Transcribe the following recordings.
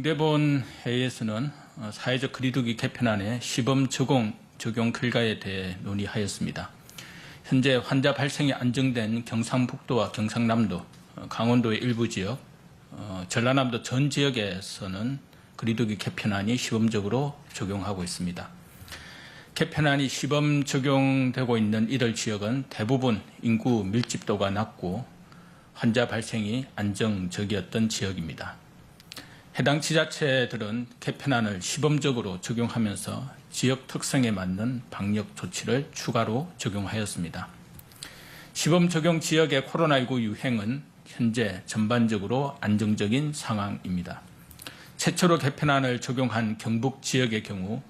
중대본 회의에서는 사회적 거리두기 개편안의 시범 적용 결과에 대해 논의하였습니다. 현재 환자 발생이 안정된 경상북도와 경상남도, 강원도의 일부 지역, 전라남도 전 지역에서는 거리두기 개편안이 시범적으로 적용하고 있습니다. 개편안이 시범 적용되고 있는 이들 지역은 대부분 인구 밀집도가 낮고 환자 발생이 안정적이었던 지역입니다. 해당 지자체들은 개편안을 시범적으로 적용하면서 지역 특성에 맞는 방역 조치를 추가로 적용하였습니다. 시범 적용 지역의 코로나19 유행은 현재 전반적으로 안정적인 상황입니다. 최초로 개편안을 적용한 경북 지역의 경우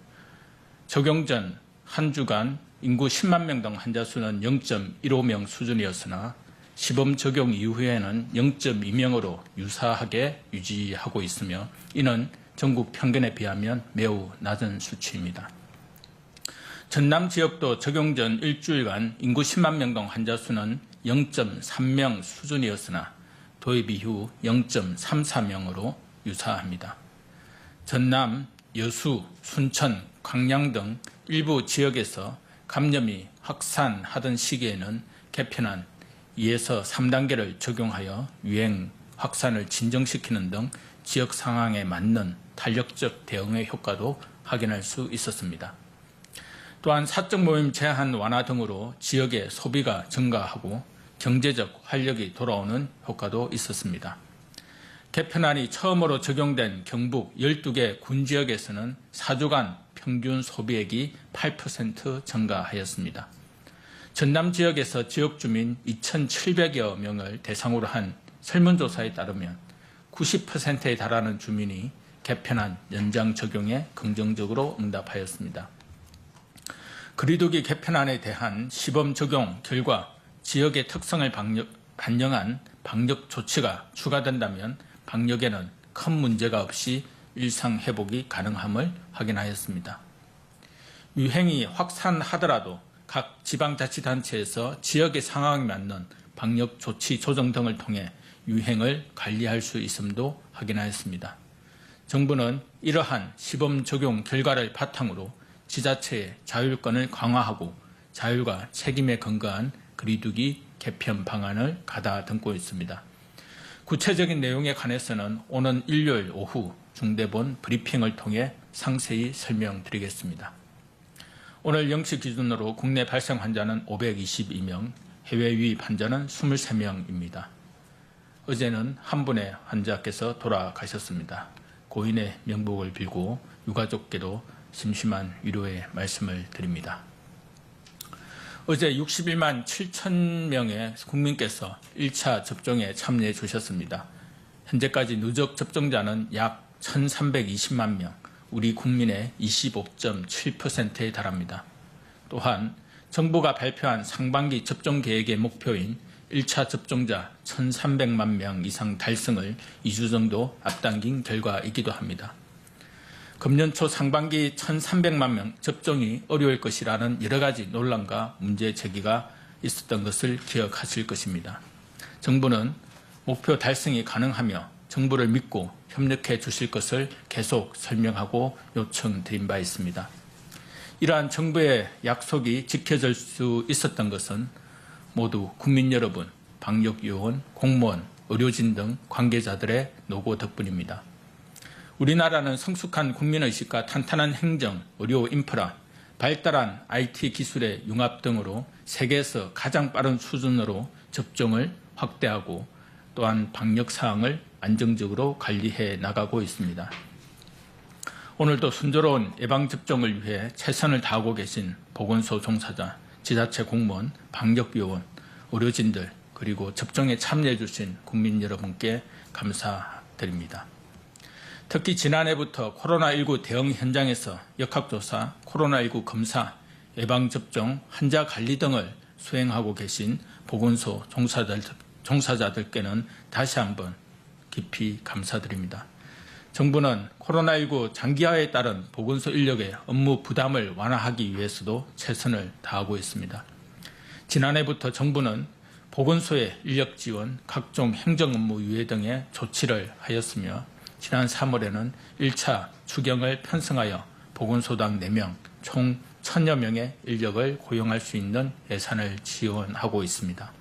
적용 전 한 주간 인구 10만 명 등 환자 수는 0.15명 수준이었으나 시범 적용 이후에는 0.2명으로 유사하게 유지하고 있으며 이는 전국 평균에 비하면 매우 낮은 수치입니다. 전남 지역도 적용 전 일주일간 인구 10만 명 등 환자 수는 0.3명 수준이었으나 도입 이후 0.34명으로 유사합니다. 전남, 여수, 순천, 광양 등 일부 지역에서 감염이 확산하던 시기에는 개편안 2에서 3단계를 적용하여 유행 확산을 진정시키는 등 지역 상황에 맞는 탄력적 대응의 효과도 확인할 수 있었습니다. 또한 사적 모임 제한 완화 등으로 지역의 소비가 증가하고 경제적 활력이 돌아오는 효과도 있었습니다. 개편안이 처음으로 적용된 경북 12개 군 지역에서는 4주간 평균 소비액이 8% 증가하였습니다. 전남 지역에서 지역 주민 2,700여 명을 대상으로 한 설문조사에 따르면 90%에 달하는 주민이 개편안 연장 적용에 긍정적으로 응답하였습니다. 거리두기 개편안에 대한 시범 적용 결과 지역의 특성을 반영한 방역 조치가 추가된다면 방역에는 큰 문제가 없이 일상 회복이 가능함을 확인하였습니다. 유행이 확산하더라도 각 지방자치단체에서 지역의 상황에 맞는 방역 조치 조정 등을 통해 유행을 관리할 수 있음도 확인하였습니다. 정부는 이러한 시범 적용 결과를 바탕으로 지자체의 자율권을 강화하고 자율과 책임에 근거한 거리두기 개편 방안을 가다듬고 있습니다. 구체적인 내용에 관해서는 오는 일요일 오후 중대본 브리핑을 통해 상세히 설명드리겠습니다. 오늘 0시 기준으로 국내 발생 환자는 522명, 해외 유입 환자는 23명입니다. 어제는 한 분의 환자께서 돌아가셨습니다. 고인의 명복을 빌고 유가족께도 심심한 위로의 말씀을 드립니다. 어제 61만 7천 명의 국민께서 1차 접종에 참여해 주셨습니다. 현재까지 누적 접종자는 약 1,320만 명, 우리 국민의 25.7%에 달합니다. 또한 정부가 발표한 상반기 접종 계획의 목표인 1차 접종자 1,300만 명 이상 달성을 2주 정도 앞당긴 결과이기도 합니다. 금년 초 상반기 1,300만 명 접종이 어려울 것이라는 여러 가지 논란과 문제 제기가 있었던 것을 기억하실 것입니다. 정부는 목표 달성이 가능하며 정부를 믿고 협력해 주실 것을 계속 설명하고 요청드린 바 있습니다. 이러한 정부의 약속이 지켜질 수 있었던 것은 모두 국민 여러분, 방역요원, 공무원, 의료진 등 관계자들의 노고 덕분입니다. 우리나라는 성숙한 국민의식과 탄탄한 행정, 의료 인프라, 발달한 IT 기술의 융합 등으로 세계에서 가장 빠른 수준으로 접종을 확대하고 또한 방역 사항을 안정적으로 관리해 나가고 있습니다. 오늘도 순조로운 예방접종을 위해 최선을 다하고 계신 보건소 종사자, 지자체 공무원, 방역요원, 의료진들 그리고 접종에 참여해 주신 국민 여러분께 감사드립니다. 특히 지난해부터 코로나19 대응 현장에서 역학조사, 코로나19 검사, 예방접종, 환자관리 등을 수행하고 계신 보건소 종사자들께는 다시 한번 깊이 감사드립니다. 정부는 코로나19 장기화에 따른 보건소 인력의 업무 부담을 완화하기 위해서도 최선을 다하고 있습니다. 지난해부터 정부는 보건소의 인력 지원, 각종 행정 업무 유예 등의 조치를 하였으며 지난 3월에는 1차 추경을 편성하여 보건소당 4명, 총 1,000여 명의 인력을 고용할 수 있는 예산을 지원하고 있습니다.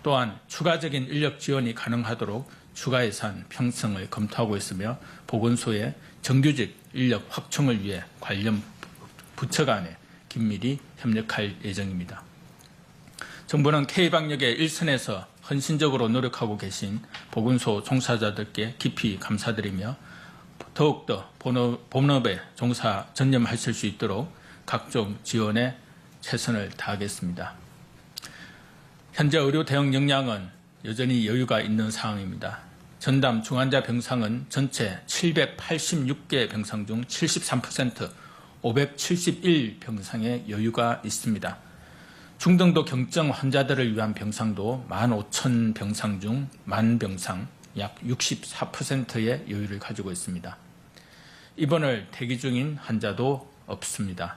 또한 추가적인 인력 지원이 가능하도록 추가 예산 편성을 검토하고 있으며 보건소의 정규직 인력 확충을 위해 관련 부처 간에 긴밀히 협력할 예정입니다. 정부는 K방역의 일선에서 헌신적으로 노력하고 계신 보건소 종사자들께 깊이 감사드리며 더욱더 본업에 전념하실 수 있도록 각종 지원에 최선을 다하겠습니다. 현재 의료 대응 역량은 여전히 여유가 있는 상황입니다. 전담 중환자 병상은 전체 786개 병상 중 73%, 571병상의 여유가 있습니다. 중등도 경증 환자들을 위한 병상도 15,000병상 중 만병상 약 64%의 여유를 가지고 있습니다. 입원을 대기 중인 환자도 없습니다.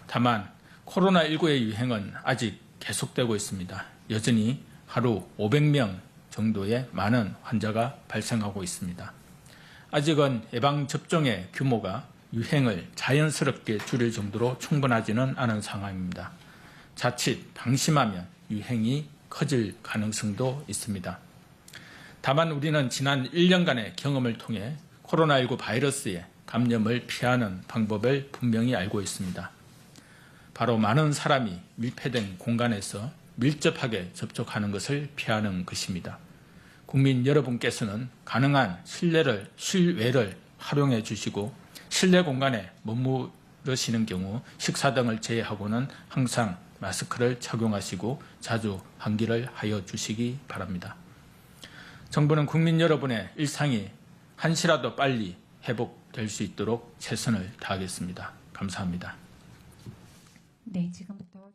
다만 코로나19의 유행은 아직 계속되고 있습니다. 여전히 하루 500명 정도의 많은 환자가 발생하고 있습니다. 아직은 예방접종의 규모가 유행을 자연스럽게 줄일 정도로 충분하지는 않은 상황입니다. 자칫 방심하면 유행이 커질 가능성도 있습니다. 다만 우리는 지난 1년간의 경험을 통해 코로나19 바이러스의 감염을 피하는 방법을 분명히 알고 있습니다. 바로 많은 사람이 밀폐된 공간에서 밀접하게 접촉하는 것을 피하는 것입니다. 국민 여러분께서는 가능한 실외를 활용해 주시고 실내 공간에 머무르시는 경우 식사 등을 제외하고는 항상 마스크를 착용하시고 자주 환기를 하여 주시기 바랍니다. 정부는 국민 여러분의 일상이 한시라도 빨리 회복될 수 있도록 최선을 다하겠습니다. 감사합니다. 네, 지금부터